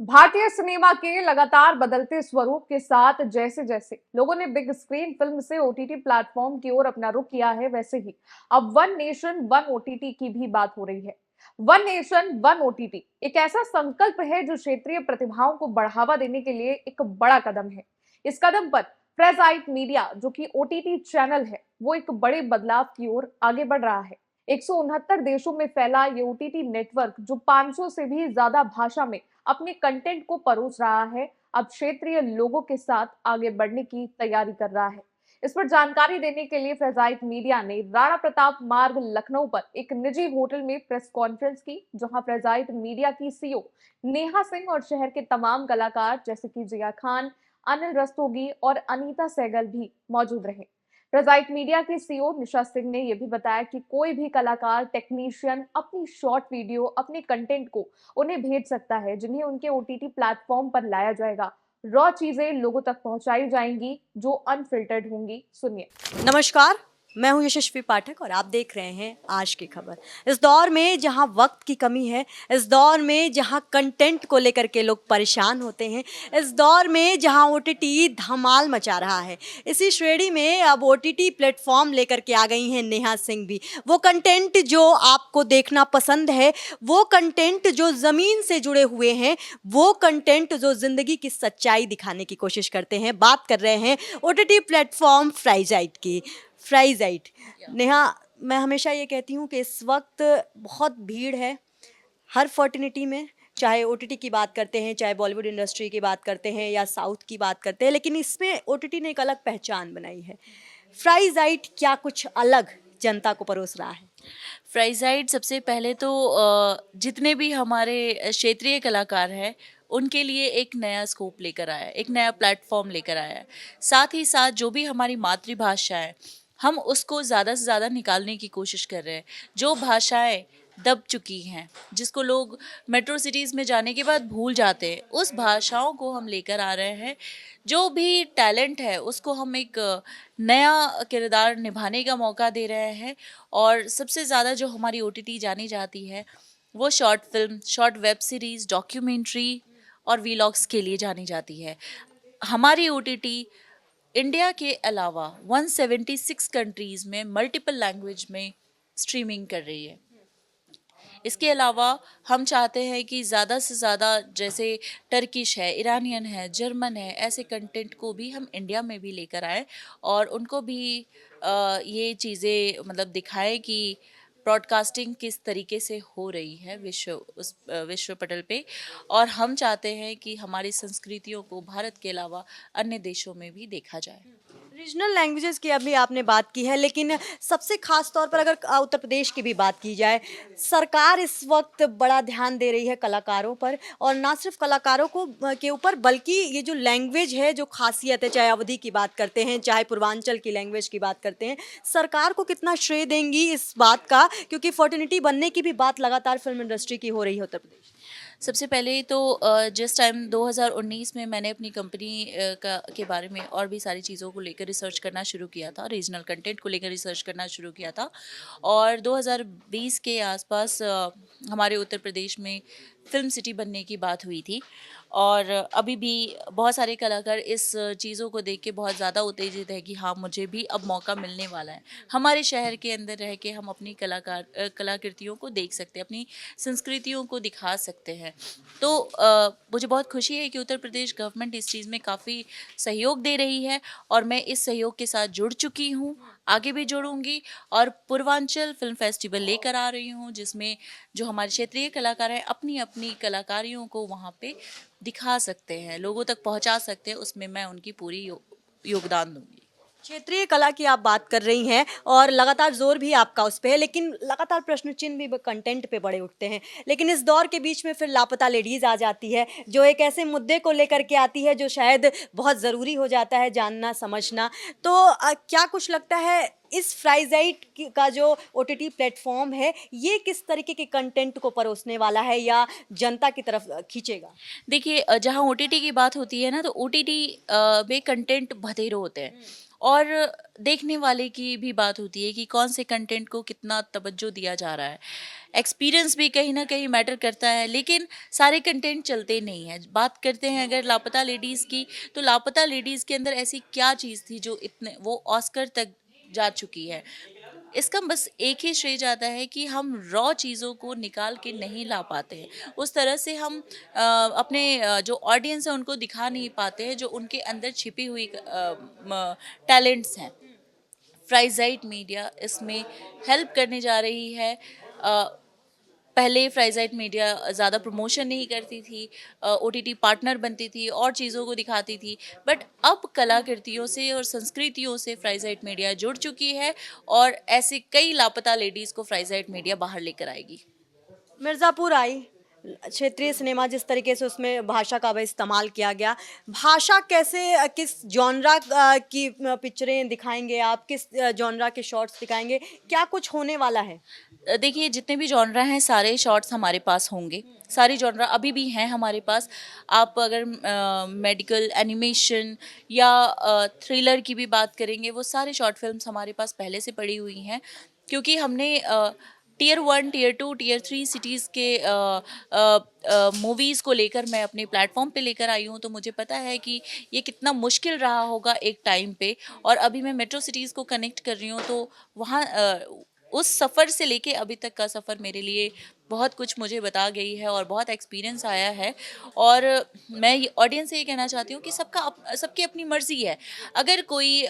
भारतीय सिनेमा के लगातार बदलते स्वरूप के साथ जैसे जैसे लोगों ने बिग स्क्रीन फिल्म से ओटीटी प्लेटफॉर्म की ओर अपना रुख किया है, वैसे ही अब वन नेशन वन ओटीटी की भी बात हो रही है। वन नेशन वन ओटीटी एक ऐसा संकल्प है जो क्षेत्रीय प्रतिभाओं को बढ़ावा देने के लिए एक बड़ा कदम है। इस कदम पर फ्रेजाइट मीडिया, जो कि ओटीटी चैनल है, वो एक बड़े बदलाव की ओर आगे बढ़ रहा है। 169 देशों में फैला ये ओटीटी नेटवर्क, जो 500 से भी ज्यादा भाषा में अपने कंटेंट को परोस रहा है, अब क्षेत्रीय लोगों के साथ आगे बढ़ने की तैयारी कर रहा है। इस पर जानकारी देने के लिए फ्रेजाइट मीडिया ने राणा प्रताप मार्ग लखनऊ पर एक निजी होटल में प्रेस कॉन्फ्रेंस की, जहां फ्रेजाइट मीडिया की सीईओ नेहा सिंह और शहर के तमाम कलाकार जैसे कि जिया खान, अनिल रस्तोगी और अनीता सहगल भी मौजूद रहे। प्रेजाइट मीडिया की सीईओ निशा सिंह ने यह भी बताया कि कोई भी कलाकार, टेक्नीशियन अपनी शॉर्ट वीडियो, अपने कंटेंट को उन्हें भेज सकता है, जिन्हें उनके ओटीटी प्लेटफॉर्म पर लाया जाएगा। रॉ चीजें लोगों तक पहुंचाई जाएंगी जो अनफिल्टर्ड होंगी। सुनिए। नमस्कार, मैं हूं यशस्वी पाठक और आप देख रहे हैं आज की खबर। इस दौर में जहां वक्त की कमी है, इस दौर में जहां कंटेंट को लेकर के लोग परेशान होते हैं, इस दौर में जहां ओटीटी धमाल मचा रहा है, इसी श्रेणी में अब ओटीटी प्लेटफॉर्म लेकर के आ गई हैं नेहा सिंह भी। वो कंटेंट जो आपको देखना पसंद है, वो कंटेंट जो ज़मीन से जुड़े हुए हैं, वो कंटेंट जो ज़िंदगी की सच्चाई दिखाने की कोशिश करते हैं। बात कर रहे हैं ओटीटी प्लेटफॉर्म फ्राइजाइट की। फ्राइजाइट नेहा, मैं हमेशा ये कहती हूँ कि इस वक्त बहुत भीड़ है हर फर्टिनिटी में, चाहे ओटीटी की बात करते हैं, चाहे बॉलीवुड इंडस्ट्री की बात करते हैं या साउथ की बात करते हैं, लेकिन इसमें ओटीटी ने एक अलग पहचान बनाई है। फ्राइजाइट क्या कुछ अलग जनता को परोस रहा है? फ्राइजाइड सबसे पहले तो जितने भी हमारे क्षेत्रीय कलाकार हैं उनके लिए एक नया स्कोप लेकर आया है, एक नया प्लेटफॉर्म लेकर आया है। साथ ही साथ जो भी हमारी मातृभाषा है, हम उसको ज़्यादा से ज़्यादा निकालने की कोशिश कर रहे हैं। जो भाषाएं दब चुकी हैं, जिसको लोग मेट्रो सिटीज़ में जाने के बाद भूल जाते हैं, उस भाषाओं को हम लेकर आ रहे हैं। जो भी टैलेंट है उसको हम एक नया किरदार निभाने का मौका दे रहे हैं। और सबसे ज़्यादा जो हमारी ओटीटी जानी जाती है वो short film, short web series, documentary और वीलॉग्स के लिए जानी जाती है। हमारी ओटीटी इंडिया के अलावा 176 कंट्रीज़ में मल्टीपल लैंग्वेज में स्ट्रीमिंग कर रही है। इसके अलावा हम चाहते हैं कि ज़्यादा से ज़्यादा, जैसे टर्किश है, ईरानियन है, जर्मन है, ऐसे कंटेंट को भी हम इंडिया में भी लेकर आए और उनको भी ये चीज़ें मतलब दिखाएं कि ब्रॉडकास्टिंग किस तरीके से हो रही है विश्व पटल पे। और हम चाहते हैं कि हमारी संस्कृतियों को भारत के अलावा अन्य देशों में भी देखा जाए। रीजनल लैंग्वेजेस की अभी आपने बात की है, लेकिन सबसे खास तौर पर अगर उत्तर प्रदेश की भी बात की जाए, सरकार इस वक्त बड़ा ध्यान दे रही है कलाकारों पर, और ना सिर्फ कलाकारों को के ऊपर, बल्कि ये जो लैंग्वेज है, जो खासियत है, चाहे अवधी की बात करते हैं, चाहे पूर्वांचल की लैंग्वेज की बात करते हैं, सरकार को कितना श्रेय देंगी इस बात का, क्योंकि फर्टिनिटी बनने की भी बात लगातार फिल्म इंडस्ट्री की हो रही है उत्तर प्रदेश। सबसे पहले तो जिस टाइम 2019 में मैंने अपनी कंपनी के बारे में और भी सारी चीज़ों को लेकर रिसर्च करना शुरू किया था, रीजनल कंटेंट को लेकर रिसर्च करना शुरू किया था। और 2020 के आसपास हमारे उत्तर प्रदेश में फिल्म सिटी बनने की बात हुई थी। और अभी भी बहुत सारे कलाकार इस चीज़ों को देख के बहुत ज़्यादा उत्तेजित है कि हाँ, मुझे भी अब मौका मिलने वाला है। हमारे शहर के अंदर रह के हम अपनी कलाकृतियों को देख सकते हैं, अपनी संस्कृतियों को दिखा सकते हैं। तो मुझे बहुत खुशी है कि उत्तर प्रदेश गवर्नमेंट इस चीज़ में काफ़ी सहयोग दे रही है और मैं इस सहयोग के साथ जुड़ चुकी हूँ, आगे भी जुड़ूंगी। और पूर्वांचल फिल्म फेस्टिवल लेकर आ रही हूँ, जिसमें जो हमारे क्षेत्रीय कलाकार हैं अपनी अपनी कलाकारियों को वहाँ पे दिखा सकते हैं, लोगों तक पहुँचा सकते हैं। उसमें मैं उनकी पूरी योगदान दूंगी। क्षेत्रीय कला की आप बात कर रही हैं और लगातार जोर भी आपका उस पे है, लेकिन लगातार प्रश्न चिन्ह भी कंटेंट पे बड़े उठते हैं। लेकिन इस दौर के बीच में फिर लापता लेडीज आ जाती है, जो एक ऐसे मुद्दे को लेकर के आती है जो शायद बहुत ज़रूरी हो जाता है जानना समझना। तो क्या कुछ लगता है इस फ्राइजाइट का जो ओटीटी प्लेटफॉर्म है, ये किस तरीके के कंटेंट को परोसने वाला है या जनता की तरफ खींचेगा? देखिए, जहाँ ओटीटी की बात होती है ना, तो ओटीटी में कंटेंट बथेरे होते हैं और देखने वाले की भी बात होती है कि कौन से कंटेंट को कितना तवज्जो दिया जा रहा है। एक्सपीरियंस भी कहीं ना कहीं मैटर करता है, लेकिन सारे कंटेंट चलते नहीं हैं। बात करते हैं अगर लापता लेडीज़ की, तो लापता लेडीज़ के अंदर ऐसी क्या चीज़ थी जो इतने वो ऑस्कर तक जा चुकी है। इसका बस एक ही श्रेय जाता है कि हम रॉ चीज़ों को निकाल के नहीं ला पाते हैं। उस तरह से हम अपने जो ऑडियंस है उनको दिखा नहीं पाते हैं जो उनके अंदर छिपी हुई टैलेंट्स हैं। फ्राइज़ाइट मीडिया इसमें हेल्प करने जा रही है। पहले फ्राइज़ाइट मीडिया ज़्यादा प्रमोशन नहीं करती थी, ओटीटी पार्टनर बनती थी और चीज़ों को दिखाती थी, बट अब कलाकृतियों से और संस्कृतियों से फ्राइज़ाइट मीडिया जुड़ चुकी है और ऐसे कई लापता लेडीज़ को फ्राइज़ाइट मीडिया बाहर लेकर आएगी। मिर्ज़ापुर आई क्षेत्रीय सिनेमा, जिस तरीके से उसमें भाषा का भी इस्तेमाल किया गया, भाषा कैसे किस जॉनरा की पिक्चरें दिखाएंगे आप, किस जॉनरा के शॉर्ट्स दिखाएंगे, क्या कुछ होने वाला है? देखिए, जितने भी जॉनरा हैं सारे शॉर्ट्स हमारे पास होंगे। सारी जॉनरा अभी भी हैं हमारे पास। आप अगर मेडिकल, एनिमेशन या थ्रिलर की भी बात करेंगे, वो सारे शॉर्ट फिल्म्स हमारे पास पहले से पड़ी हुई हैं, क्योंकि हमने टियर 1, टियर 2, टियर 3 सिटीज़ के मूवीज़ को लेकर मैं अपने प्लेटफॉर्म पे लेकर आई हूँ। तो मुझे पता है कि ये कितना मुश्किल रहा होगा एक टाइम पे, और अभी मैं मेट्रो सिटीज़ को कनेक्ट कर रही हूँ, तो वहाँ उस सफ़र से लेके अभी तक का सफ़र मेरे लिए बहुत कुछ मुझे बता गई है और बहुत एक्सपीरियंस आया है। और मैं ऑडियंस से ये कहना चाहती हूँ कि सबकी अपनी मर्ज़ी है। अगर कोई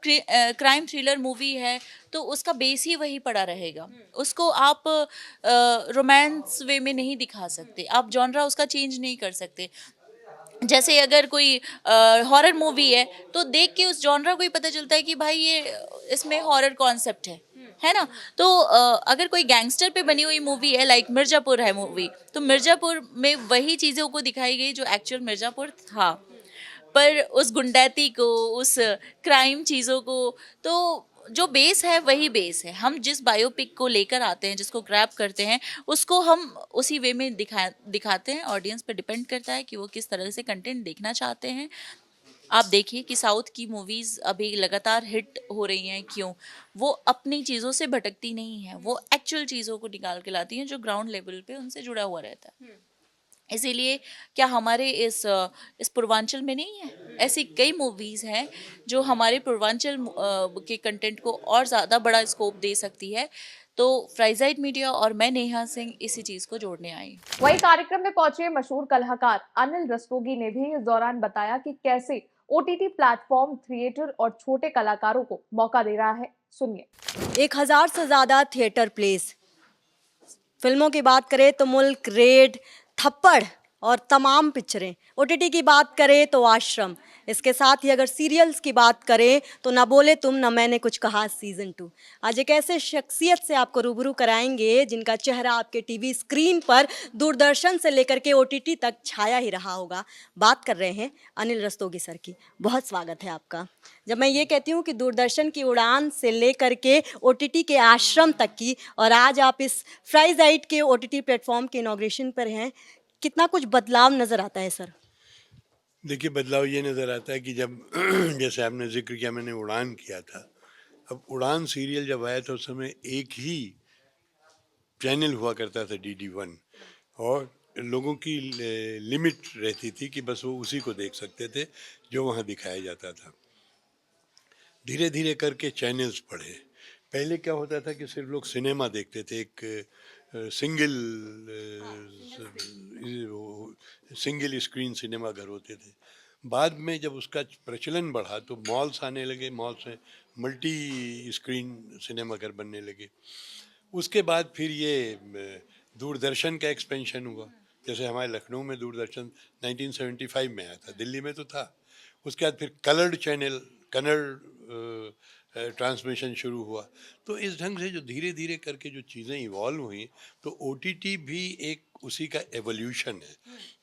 क्राइम थ्रिलर मूवी है तो उसका बेस ही वही पड़ा रहेगा। उसको आप रोमांस वे में नहीं दिखा सकते, आप जॉनरा उसका चेंज नहीं कर सकते। जैसे अगर कोई हॉरर मूवी है तो देख के उस जॉनरा को ही पता चलता है कि भाई ये इसमें हॉरर कॉन्सेप्ट है ना। तो अगर कोई गैंगस्टर पे बनी हुई मूवी है, लाइक मिर्ज़ापुर है मूवी, तो मिर्ज़ापुर में वही चीज़ों को दिखाई गई जो एक्चुअल मिर्ज़ापुर था, पर उस गुंडैती को, उस क्राइम चीज़ों को, तो जो बेस है वही बेस है। हम जिस बायोपिक को लेकर आते हैं, जिसको ग्रैब करते हैं, उसको हम उसी वे में दिखाते हैं। ऑडियंस पे डिपेंड करता है कि वो किस तरह से कंटेंट देखना चाहते हैं। आप देखिए कि साउथ की मूवीज़ अभी लगातार हिट हो रही हैं, क्यों? वो अपनी चीज़ों से भटकती नहीं हैं, वो एक्चुअल चीज़ों को निकाल के लाती हैं जो ग्राउंड लेवल पे उनसे जुड़ा हुआ रहता है। इसीलिए क्या हमारे इस पूर्वांचल में नहीं है? ऐसी कई मूवीज़ हैं जो हमारे पूर्वांचल के कंटेंट को और ज़्यादा बड़ा स्कोप दे सकती है। तो फ्राइज़ाइट मीडिया और मैं नेहा सिंह इसी चीज़ को जोड़ने आई। वहीं कार्यक्रम में पहुंचे मशहूर कलाकार अनिल रस्तोगी ने भी इस दौरान बताया कि कैसे ओटीटी प्लेटफॉर्म थिएटर और छोटे कलाकारों को मौका दे रहा है। सुनिए। 1000 से ज़्यादा थिएटर प्लेस, फिल्मों की बात करें तो मुल्क, रेड, थप्पड़ और तमाम पिक्चरें। ओटीटी की बात करें तो आश्रम। इसके साथ ही अगर सीरियल्स की बात करें तो ना बोले तुम ना मैंने कुछ कहा सीज़न 2। आज एक ऐसे शख्सियत से आपको रूबरू कराएंगे जिनका चेहरा आपके टीवी स्क्रीन पर दूरदर्शन से लेकर के ओटीटी तक छाया ही रहा होगा। बात कर रहे हैं अनिल रस्तोगी सर की। बहुत स्वागत है आपका। जब मैं ये कहती हूँ कि दूरदर्शन की उड़ान से लेकर के ओटीटी के आश्रम तक की, और आज आप इस फ्राइज़ाइट के ओटीटी प्लेटफॉर्म के इनॉग्रेशन पर हैं, कितना कुछ बदलाव नज़र आता है सर? देखिए, बदलाव ये नज़र आता है कि जब जैसे आपने ज़िक्र किया, मैंने उड़ान किया था। अब उड़ान सीरियल जब आया था उस समय एक ही चैनल हुआ करता था, DD1, और लोगों की लिमिट रहती थी कि बस वो उसी को देख सकते थे जो वहाँ दिखाया जाता था। धीरे धीरे करके चैनल्स बढ़े। पहले क्या होता था कि सिर्फ लोग सिनेमा देखते थे, एक सिंगल स्क्रीन सिनेमा घर होते थे। बाद में जब उसका प्रचलन बढ़ा तो मॉल्स आने लगे, मॉल्स में मल्टी स्क्रीन सिनेमा घर बनने लगे। उसके बाद फिर ये दूरदर्शन का एक्सपेंशन हुआ। जैसे हमारे लखनऊ में दूरदर्शन 1975 में आया था, दिल्ली में तो था। उसके बाद फिर कलर्ड चैनल, कलर्ड ट्रांसमिशन शुरू हुआ। तो इस ढंग से जो धीरे धीरे करके जो चीज़ें इवॉल्व हुई, तो OTT भी एक उसी का एवोल्यूशन है।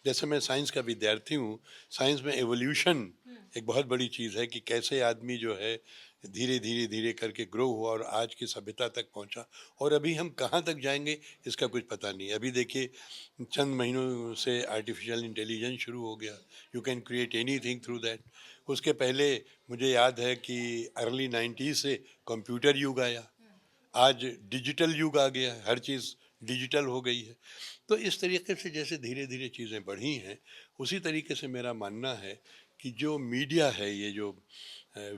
जैसे मैं साइंस का विद्यार्थी हूँ, साइंस में एवोल्यूशन एक बहुत बड़ी चीज़ है कि कैसे आदमी जो है धीरे धीरे धीरे करके ग्रो हुआ और आज की सभ्यता तक पहुंचा, और अभी हम कहाँ तक जाएंगे इसका कुछ पता नहीं। अभी देखिए, चंद महीनों से आर्टिफिशियल इंटेलिजेंस शुरू हो गया। You can create anything through that. उसके पहले मुझे याद है कि अर्ली 90s से कंप्यूटर युग आया, आज डिजिटल युग आ गया, हर चीज़ डिजिटल हो गई है। तो इस तरीके से जैसे धीरे धीरे चीज़ें बढ़ी हैं, उसी तरीके से मेरा मानना है कि जो मीडिया है, ये जो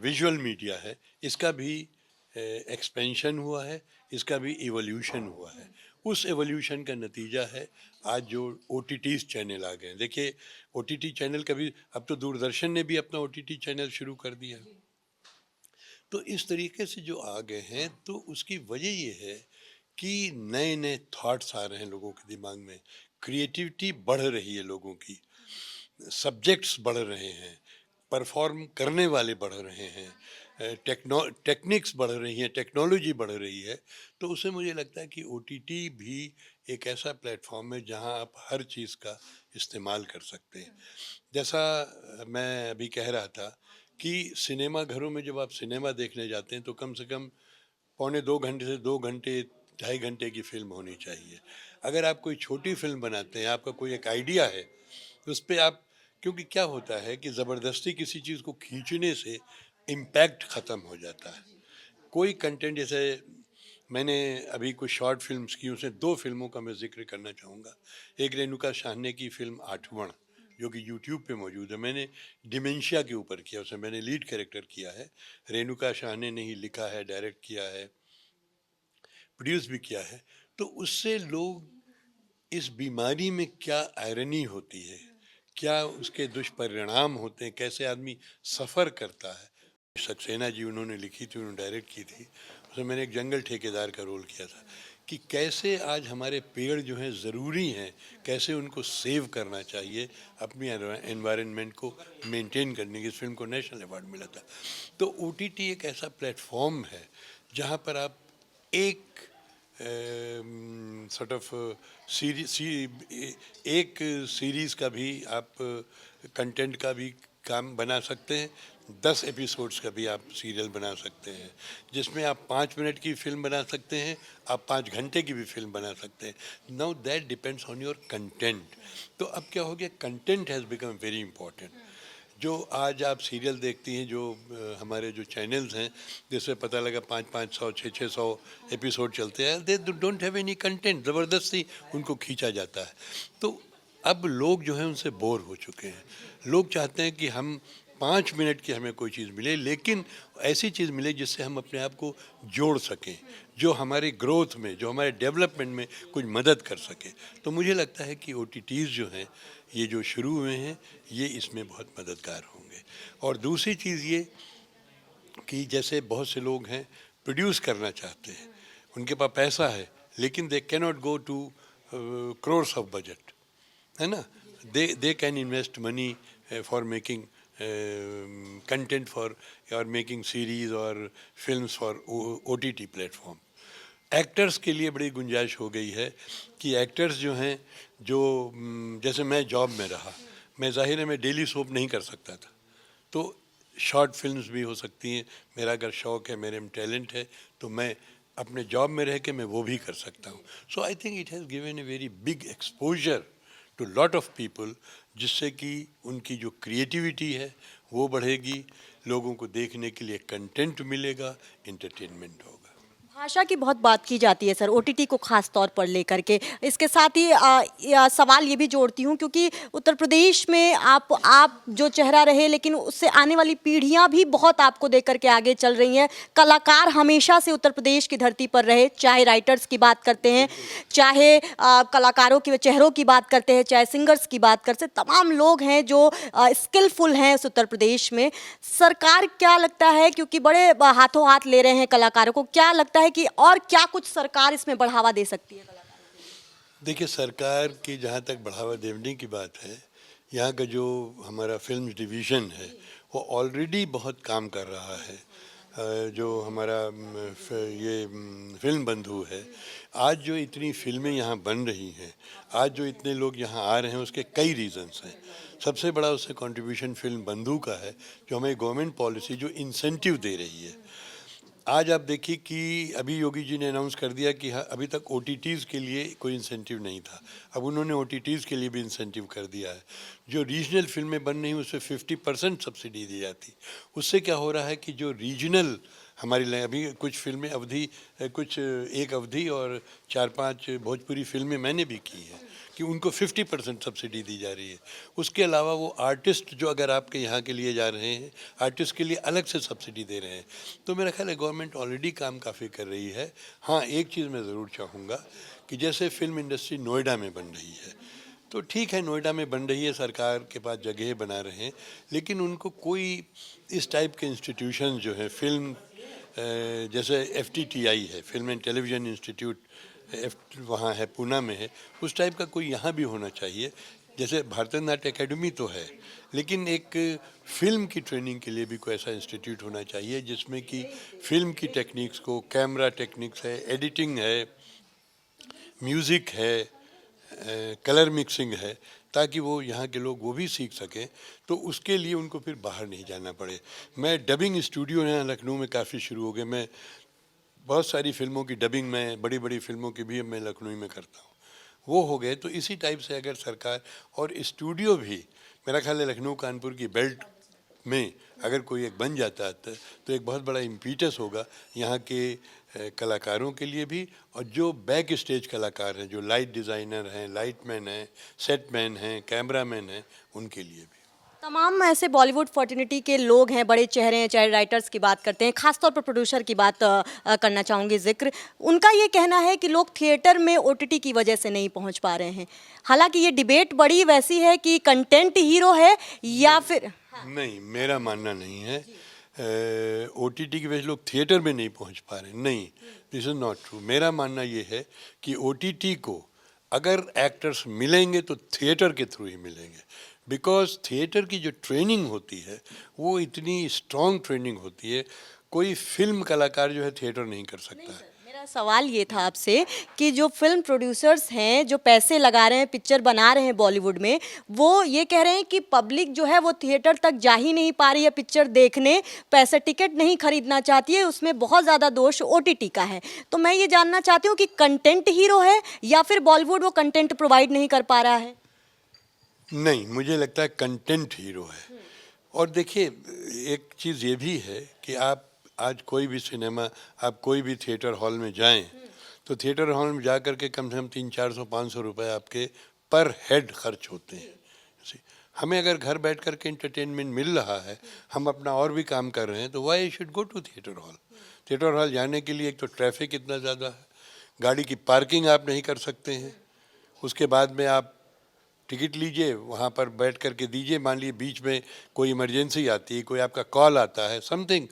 विजुअल मीडिया है, इसका भी एक्सपेंशन हुआ है, इसका भी इवोल्यूशन हुआ है। उस एवोल्यूशन का नतीजा है आज जो OTTs चैनल आ गए हैं। देखिए, OTT चैनल कभी, अब तो दूरदर्शन ने भी अपना OTT चैनल शुरू कर दिया। तो इस तरीके से जो आ गए हैं, तो उसकी वजह ये है कि नए नए थॉट्स आ रहे हैं लोगों के दिमाग में, क्रिएटिविटी बढ़ रही है लोगों की, सब्जेक्ट्स बढ़ रहे हैं, परफॉर्म करने वाले बढ़ रहे हैं, टेक्निक्स बढ़ रही हैं, टेक्नोलॉजी बढ़ रही है। तो उससे मुझे लगता है कि OTT भी एक ऐसा प्लेटफॉर्म है जहां आप हर चीज़ का इस्तेमाल कर सकते हैं। जैसा मैं अभी कह रहा था कि सिनेमा घरों में जब आप सिनेमा देखने जाते हैं तो कम से कम पौने 2 घंटे से 2 घंटे, 2.5 घंटे की फिल्म होनी चाहिए। अगर आप कोई छोटी फिल्म बनाते हैं, आपका कोई एक आइडिया है, उस पे आप, क्योंकि क्या होता है कि ज़बरदस्ती किसी चीज़ को खींचने से इम्पैक्ट ख़त्म हो जाता है। कोई कंटेंट, जैसे मैंने अभी कुछ शॉर्ट फिल्म्स की, उसमें 2 फिल्मों का मैं ज़िक्र करना चाहूँगा। एक रेणुका साहनी की फ़िल्म आठवण, जो कि यूट्यूब पे मौजूद है। मैंने डिमेंशिया के ऊपर किया, उसमें मैंने लीड कैरेक्टर किया है। रेणुका साहनी ने ही लिखा है, डायरेक्ट किया है, प्रोड्यूस भी किया है। तो उससे लोग इस बीमारी में क्या आयरनी होती है, क्या उसके दुष्परिणाम होते हैं, कैसे आदमी सफ़र करता है। सक्सेना जी उन्होंने लिखी थी, उन्होंने डायरेक्ट की थी। उसमें मैंने एक जंगल ठेकेदार का रोल किया था कि कैसे आज हमारे पेड़ जो हैं ज़रूरी हैं, कैसे उनको सेव करना चाहिए अपनी एनवायरनमेंट को मेंटेन करने की। इस फिल्म को नेशनल अवार्ड मिला था। तो OTT एक ऐसा प्लेटफॉर्म है जहाँ पर आप एक सॉर्ट ऑफ एक सीरीज़ का भी आप कंटेंट का भी काम बना सकते हैं, 10 एपिसोड्स का भी आप सीरियल बना सकते हैं, जिसमें आप 5 मिनट की फिल्म बना सकते हैं, आप 5 घंटे की भी फिल्म बना सकते हैं। Now that depends on your content. तो अब क्या हो गया, content has become very important. जो आज आप सीरियल देखती हैं, जो हमारे जो चैनल्स हैं, जिससे पता लगा 500-500, 600 एपिसोड चलते हैं, they don't have any content, ज़बरदस्ती उनको खींचा जाता है। तो अब लोग जो हैं उनसे बोर हो चुके हैं। लोग चाहते हैं कि हम 5 मिनट की हमें कोई चीज़ मिले, लेकिन ऐसी चीज़ मिले जिससे हम अपने आप को जोड़ सकें, जो हमारी ग्रोथ में, जो हमारे डेवलपमेंट में कुछ मदद कर सके। तो मुझे लगता है कि OTTs जो हैं, ये जो शुरू हुए हैं, ये इसमें बहुत मददगार होंगे। और दूसरी चीज़ ये कि जैसे बहुत से लोग हैं प्रोड्यूस करना चाहते हैं, उनके पास पैसा है, लेकिन they can not go to crores of budget, है ना। They can invest money for making content for, और मेकिंग सीरीज और films for OTT platform. Actors के लिए बड़ी गुंजाइश हो गई है कि एक्टर्स जो हैं, जो जैसे मैं जॉब में रहा, मैं ज़ाहिर है मैं डेली सोप नहीं कर सकता था, तो शॉर्ट फिल्म्स भी हो सकती हैं। मेरा अगर शौक़ है, मेरे में टैलेंट है, तो मैं अपने जॉब में रह के मैं वो भी कर सकता हूँ। So I think it has given a very big exposure to lot of people, जिससे कि उनकी जो क्रिएटिविटी है वो बढ़ेगी, लोगों को देखने के लिए कंटेंट मिलेगा, एंटरटेनमेंट होगा। भाषा की बहुत बात की जाती है सर, OTT को खास तौर पर लेकर के। इसके साथ ही सवाल ये भी जोड़ती हूँ, क्योंकि उत्तर प्रदेश में आप जो चेहरा रहे, लेकिन उससे आने वाली पीढ़ियाँ भी बहुत आपको देख करके आगे चल रही हैं। कलाकार हमेशा से उत्तर प्रदेश की धरती पर रहे, चाहे राइटर्स की बात करते हैं, चाहे कलाकारों की चेहरों की बात करते हैं, चाहे सिंगर्स की बात करते हैं, तमाम लोग हैं जो स्किलफुल हैं इस उत्तर प्रदेश में। सरकार क्या लगता है, क्योंकि बड़े हाथों हाथ ले रहे हैं कलाकारों को, क्या लगता है कि और क्या कुछ सरकार इसमें बढ़ावा दे सकती है कलाकारों को? देखिए, सरकार की जहाँ तक बढ़ावा देने की बात है, यहाँ का जो हमारा फिल्म डिवीज़न है वो ऑलरेडी बहुत काम कर रहा है। जो हमारा ये फिल्म बंधु है, आज जो इतनी फिल्में यहाँ बन रही हैं, आज जो इतने लोग यहाँ आ रहे हैं, उसके कई रीज़न्स हैं। सबसे बड़ा उससे कंट्रीब्यूशन फिल्म बंधु का है, जो हमें गवर्नमेंट पॉलिसी जो इंसेंटिव दे रही है। आज आप देखिए कि अभी योगी जी ने अनाउंस कर दिया कि अभी तक OTTs के लिए कोई इंसेंटिव नहीं था, अब उन्होंने OTTs के लिए भी इंसेंटिव कर दिया है। जो रीजनल फिल्में बन रही हैं उसमें 50% सब्सिडी दी जाती। उससे क्या हो रहा है कि जो रीजनल अभी कुछ फिल्में अवधि, कुछ एक अवधि और 4-5 भोजपुरी फिल्में मैंने भी की हैं कि उनको 50% सब्सिडी दी जा रही है। उसके अलावा वो आर्टिस्ट जो अगर आपके यहाँ के लिए जा रहे हैं, आर्टिस्ट के लिए अलग से सब्सिडी दे रहे हैं। तो मेरा ख्याल है गवर्नमेंट ऑलरेडी काम काफ़ी कर रही है। हाँ, एक चीज़ मैं ज़रूर चाहूँगा कि जैसे फिल्म इंडस्ट्री नोएडा में बन रही है, तो ठीक है नोएडा में बन रही है, सरकार के पास जगह बना रहे हैं, लेकिन उनको कोई इस टाइप के इंस्टीट्यूशन जो है फिल्म, जैसे FTTI है, फिल्म एंड टेलीविज़न इंस्टीट्यूट, वहाँ है, पूना में है, उस टाइप का कोई यहाँ भी होना चाहिए। जैसे भारतनाट्य एकेडमी तो है, लेकिन एक फिल्म की ट्रेनिंग के लिए भी कोई ऐसा इंस्टीट्यूट होना चाहिए जिसमें कि फिल्म की टेक्निक्स को, कैमरा टेक्निक्स है, एडिटिंग है, म्यूज़िक है, कलर मिक्सिंग है, ताकि वो यहाँ के लोग वो भी सीख सकें। तो उसके लिए उनको फिर बाहर नहीं जाना पड़े। मैं डबिंग स्टूडियो यहाँ लखनऊ में काफ़ी शुरू हो गए। मैं बहुत सारी फिल्मों की डबिंग, मैं बड़ी बड़ी फिल्मों की भी मैं लखनऊ में करता हूँ, वो हो गए। तो इसी टाइप से अगर सरकार और स्टूडियो भी, मेरा ख्याल है लखनऊ कानपुर की बेल्ट में अगर कोई एक बन जाता है तो एक बहुत बड़ा इम्पीटस होगा यहाँ के कलाकारों के लिए भी, और जो बैक स्टेज कलाकार हैं, जो लाइट डिज़ाइनर हैं, लाइटमैन हैं, सेटमैन हैं, कैमरामैन हैं, उनके लिए भी। तमाम ऐसे बॉलीवुड फर्टिनिटी के लोग हैं, बड़े चेहरे हैं, चाहे राइटर्स की बात करते हैं, खासतौर पर प्रोड्यूसर की बात करना चाहूँगी जिक्र। उनका ये कहना है कि लोग थिएटर में OTT की वजह से नहीं पहुँच पा रहे हैं। हालांकि ये डिबेट बड़ी वैसी है कि कंटेंट हीरो है या फिर नहीं, मेरा मानना नहीं है OTT की वजह से लोग थिएटर में नहीं पहुंच पा रहे, नहीं, दिस इज़ नॉट ट्रू। मेरा मानना ये है कि OTT को अगर एक्टर्स मिलेंगे तो थिएटर के थ्रू ही मिलेंगे, बिकॉज थिएटर की जो ट्रेनिंग होती है वो इतनी स्ट्रॉन्ग ट्रेनिंग होती है, कोई फिल्म कलाकार जो है थिएटर नहीं कर सकता है। मेरा सवाल ये था आपसे कि जो फिल्म प्रोड्यूसर्स हैं, जो पैसे लगा रहे हैं, पिक्चर बना रहे हैं बॉलीवुड में, वो ये कह रहे हैं कि पब्लिक जो है वो थिएटर तक जा ही नहीं पा रही है पिक्चर देखने, पैसे टिकट नहीं खरीदना चाहती है, उसमें बहुत ज़्यादा दोष OTT का है। तो मैं ये जानना चाहती हूँ कि कंटेंट हीरो है या फिर बॉलीवुड वो कंटेंट प्रोवाइड नहीं कर पा रहा है? नहीं, मुझे लगता है कंटेंट हीरो है। और देखिए, एक चीज़ ये भी है कि आप आज कोई भी सिनेमा, आप कोई भी थिएटर हॉल में जाएं, तो थिएटर हॉल में जा कर के कम से कम 300-400-500 रुपए आपके पर हेड खर्च होते हैं। हमें अगर घर बैठ कर के इंटरटेनमेंट मिल रहा है, हम अपना और भी काम कर रहे हैं, तो why should go to theatre hall. Theatre hall जाने के लिए एक तो ट्रैफिक इतना ज़्यादा है, गाड़ी की पार्किंग आप नहीं कर सकते हैं, उसके बाद में आप टिकट लीजिए, वहाँ पर बैठ कर के दीजिए, मान लीजिए बीच में कोई इमरजेंसी आती है, कोई आपका कॉल आता है, something,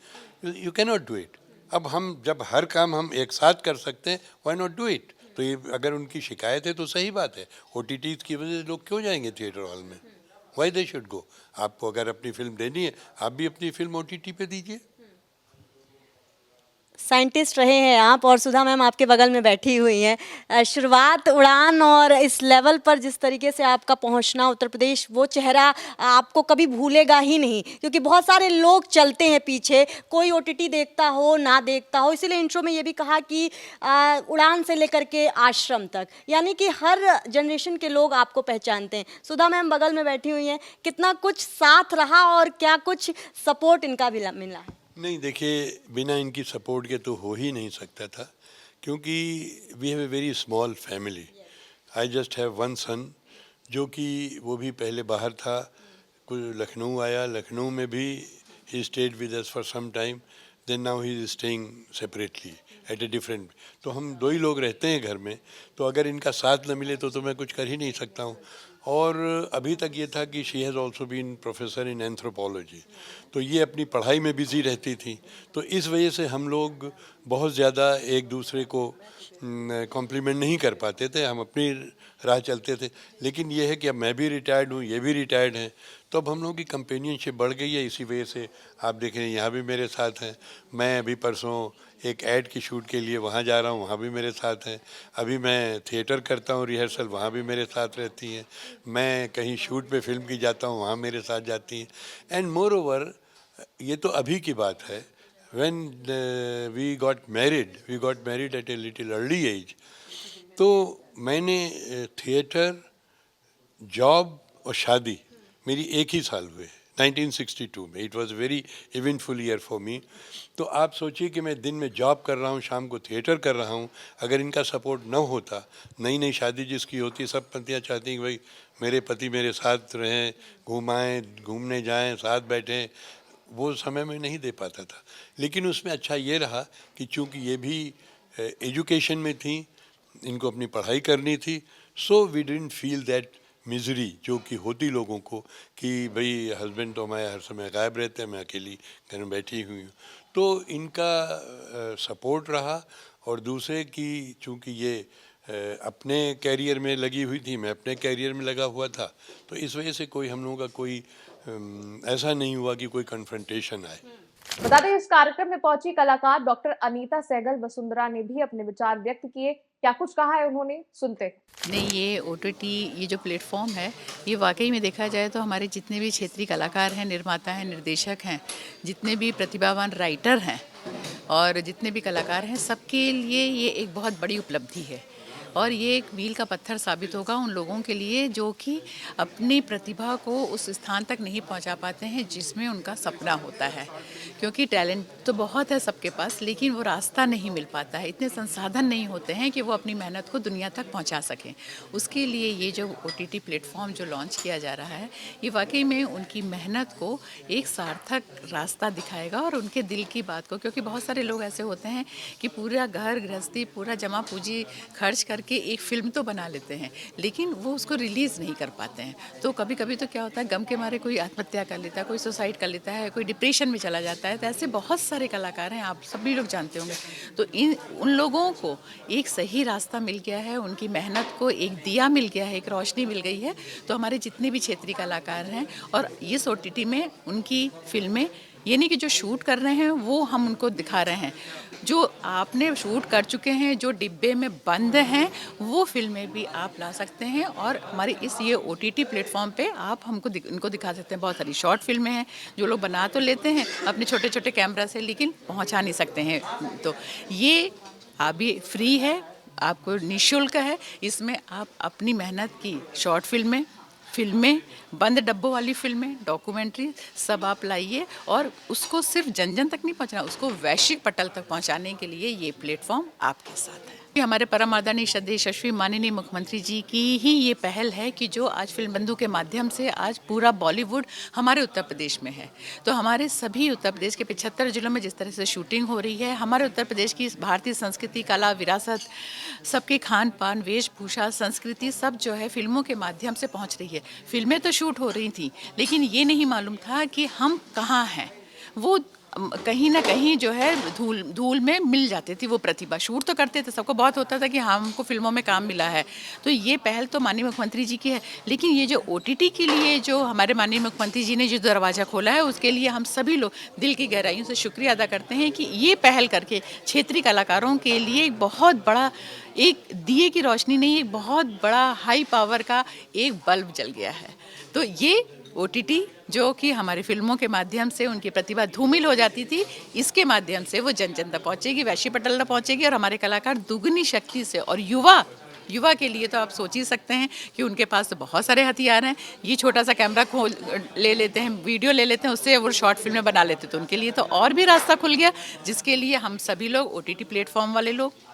you can not do it. अब हम जब हर काम हम एक साथ कर सकते हैं, व्हाई नॉट डू इट। तो ये अगर उनकी शिकायत है तो सही बात है, OTT की वजह से लोग क्यों जाएंगे थिएटर हॉल में, व्हाई दे शुड गो। आपको अगर अपनी फिल्म देनी है, आप भी अपनी फिल्म OTT पे दीजिए। साइंटिस्ट रहे हैं आप और सुधा मैम आपके बगल में बैठी हुई हैं। शुरुआत, उड़ान और इस लेवल पर जिस तरीके से आपका पहुंचना, उत्तर प्रदेश वो चेहरा आपको कभी भूलेगा ही नहीं, क्योंकि बहुत सारे लोग चलते हैं पीछे, कोई OTT देखता हो ना देखता हो। इसीलिए इंट्रो में ये भी कहा कि उड़ान से लेकर के आश्रम तक, यानी कि हर जनरेशन के लोग आपको पहचानते हैं। सुधा मैम बगल में बैठी हुई हैं, कितना कुछ साथ रहा और क्या कुछ सपोर्ट इनका भी मिला है? नहीं, देखिए, बिना इनकी सपोर्ट के तो हो ही नहीं सकता था, क्योंकि we have a very small family. I just have one son, जो कि वो भी पहले बाहर था, कुछ लखनऊ आया, लखनऊ में भी he stayed with us for some time, then now he is staying separately at a different. तो हम दो ही लोग रहते हैं घर में, तो अगर इनका साथ न मिले तो मैं कुछ कर ही नहीं सकता हूँ। और अभी तक ये था कि she has also been professor in anthropology, तो ये अपनी पढ़ाई में बिज़ी रहती थी, तो इस वजह से हम लोग बहुत ज़्यादा एक दूसरे को कॉम्प्लीमेंट नहीं कर पाते थे, हम अपनी राह चलते थे। लेकिन ये है कि अब मैं भी रिटायर्ड हूँ, ये भी रिटायर्ड हैं, तो अब हम लोगों की कंपेनियनशिप बढ़ गई है। इसी वजह से आप देख रहे हैं यहाँ भी मेरे साथ हैं। मैं अभी परसों एक ऐड की शूट के लिए वहाँ जा रहा हूँ, वहाँ भी मेरे साथ हैं। अभी मैं थिएटर करता हूँ रिहर्सल, वहाँ भी मेरे साथ रहती हैं। मैं कहीं शूट पे फिल्म की जाता हूँ, वहाँ मेरे साथ जाती हैं। एंड मोर ओवर, ये तो अभी की बात है, when we got married at a little early age, तो मैंने थिएटर, जॉब और शादी मेरी एक ही साल हुए 1962 में। It was very eventful year for me. तो आप सोचिए कि मैं दिन में जॉब कर रहा हूँ, शाम को थिएटर कर रहा हूँ। अगर इनका सपोर्ट न होता, नई नई शादी जिसकी होती है, सब पतियाँ चाहती हैं कि भाई मेरे पति मेरे साथ रहें, घुमाएं, घूमने जाएं, साथ बैठें, वो समय में नहीं दे पाता था। लेकिन उसमें अच्छा ये रहा कि चूँकि ये भी एजुकेशन में थी, इनको अपनी पढ़ाई करनी थी, so we didn't feel that misery जो कि होती लोगों को कि भाई हस्बैंड तो हमारे हर समय गायब रहते हैं, मैं अकेली घर में बैठी हुई हूँ। तो इनका सपोर्ट रहा। और दूसरे कि चूँकि ये अपने कैरियर में लगी हुई थी, मैं अपने कैरियर में लगा हुआ था, तो इस वजह से कोई हम लोगों का कोई ऐसा नहीं हुआ कि कोई कन्फ्रंटेशन आए। बता दें, इस कार्यक्रम में पहुंची कलाकार डॉक्टर अनीता सहगल वसुंधरा ने भी अपने विचार व्यक्त किए। क्या कुछ कहा है उन्होंने, सुनते हैं। नहीं, ये ओटीटी ये जो प्लेटफॉर्म है, ये वाकई में देखा जाए तो हमारे जितने भी क्षेत्रीय कलाकार हैं, निर्माता हैं, निर्देशक हैं, जितने भी प्रतिभावान राइटर हैं और जितने भी कलाकार हैं, सबके लिए ये एक बहुत बड़ी उपलब्धि है। और ये एक मील का पत्थर साबित होगा उन लोगों के लिए जो कि अपनी प्रतिभा को उस स्थान तक नहीं पहुंचा पाते हैं जिसमें उनका सपना होता है। क्योंकि टैलेंट तो बहुत है सबके पास, लेकिन वो रास्ता नहीं मिल पाता है, इतने संसाधन नहीं होते हैं कि वो अपनी मेहनत को दुनिया तक पहुंचा सकें। उसके लिए ये जो ओटीटी प्लेटफॉर्म जो लॉन्च किया जा रहा है, ये वाकई में उनकी मेहनत को एक सार्थक रास्ता दिखाएगा और उनके दिल की बात को। क्योंकि बहुत सारे लोग ऐसे होते हैं कि पूरा घर गृहस्थी, पूरा जमा पूंजी खर्च करके एक फिल्म तो बना लेते हैं, लेकिन वो उसको रिलीज़ नहीं कर पाते हैं। तो कभी कभी तो क्या होता है, गम के मारे कोई आत्महत्या कर लेता है, कोई सुसाइड कर लेता है, कोई डिप्रेशन में चला जाता है। तो ऐसे बहुत सारे कलाकार हैं, आप सभी लोग जानते होंगे। तो उन लोगों को एक सही रास्ता मिल गया है, उनकी मेहनत को एक दिया मिल गया है, एक रोशनी मिल गई है। तो हमारे जितने भी क्षेत्रीय कलाकार हैं और इस ओटीटी में उनकी फिल्में, ये नहीं कि जो शूट कर रहे हैं वो हम उनको दिखा रहे हैं, जो आपने शूट कर चुके हैं, जो डिब्बे में बंद हैं, वो फिल्में भी आप ला सकते हैं और हमारे इस ये ओटीटी प्लेटफॉर्म पे आप इनको दिखा सकते हैं। बहुत सारी शॉर्ट फिल्में हैं जो लोग बना तो लेते हैं अपने छोटे छोटे कैमरा से, लेकिन पहुंचा नहीं सकते हैं। तो ये अभी फ्री है, आपको निःशुल्क है। इसमें आप अपनी मेहनत की शॉर्ट फिल्में, बंद डब्बों वाली फिल्में, डॉक्यूमेंट्री सब आप लाइए और उसको सिर्फ जन जन तक नहीं पहुंचना, उसको वैश्विक पटल तक पहुंचाने के लिए ये प्लेटफॉर्म आपके साथ है। हमारे परम आदरणीय श्रद्धेय यशस्वी माननीय मुख्यमंत्री जी की ही ये पहल है कि जो आज फिल्म बंधु के माध्यम से आज पूरा बॉलीवुड हमारे उत्तर प्रदेश में है। तो हमारे सभी उत्तर प्रदेश के 75 जिलों में जिस तरह से शूटिंग हो रही है, हमारे उत्तर प्रदेश की भारतीय संस्कृति, कला, विरासत, सबके खान पान, वेशभूषा, संस्कृति सब जो है फिल्मों के माध्यम से पहुंच रही है। फिल्में तो शूट हो रही थी, लेकिन ये नहीं मालूम था कि हम कहाँ हैं। वो कहीं ना कहीं जो है धूल में मिल जाती थी वो प्रतिभा। शूट तो करते थे, सबको बहुत होता था कि हमको फिल्मों में काम मिला है। तो ये पहल तो माननीय मुख्यमंत्री जी की है, लेकिन ये जो ओटीटी के लिए जो हमारे माननीय मुख्यमंत्री जी ने जो दरवाज़ा खोला है, उसके लिए हम सभी लोग दिल की गहराइयों से शुक्रिया अदा करते हैं कि ये पहल करके क्षेत्रीय कलाकारों के लिए एक बहुत बड़ा, एक दिए की रोशनी नहीं, एक बहुत बड़ा हाई पावर का एक बल्ब जल गया है। तो ये ओटीटी जो कि हमारी फिल्मों के माध्यम से उनकी प्रतिभा धूमिल हो जाती थी, इसके माध्यम से वो जन जन तक पहुँचेगी, वैश्विक पटल तक पहुँचेगी और हमारे कलाकार दुगनी शक्ति से। और युवा के लिए तो आप सोच ही सकते हैं कि उनके पास तो बहुत सारे हथियार हैं। ये छोटा सा कैमरा खोल ले लेते हैं, वीडियो ले लेते हैं, उससे वो शॉर्ट फिल्में बना लेते हैं। तो उनके लिए तो और भी रास्ता खुल गया, जिसके लिए हम सभी लोग, ओटीटी प्लेटफॉर्म वाले लोग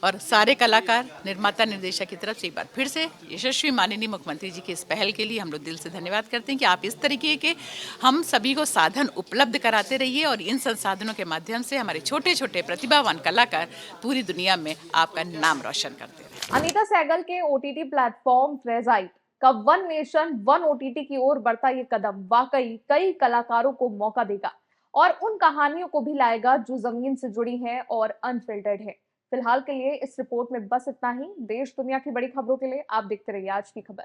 और सारे कलाकार, निर्माता, निर्देशक की तरफ से एक बार फिर से यशस्वी माननीय मुख्यमंत्री जी की इस पहल के लिए हम लोग दिल से धन्यवाद करते हैं कि आप इस तरीके के हम सभी को साधन उपलब्ध कराते रहिए और इन संसाधनों के माध्यम से हमारे छोटे छोटे प्रतिभावान कलाकार पूरी दुनिया में आपका नाम रोशन करते रहे। अनीता सहगल के ओटीटी प्लेटफॉर्म फ्रेजाइट का वन नेशन वन ओटीटी की ओर बढ़ता ये कदम वाकई कई कलाकारों को मौका देगा और उन कहानियों को भी लाएगा जो जमीन से जुड़ी हैं और अनफिल्टर्ड है। फिलहाल के लिए इस रिपोर्ट में बस इतना ही। देश दुनिया की बड़ी खबरों के लिए आप देखते रहिए आज की खबर।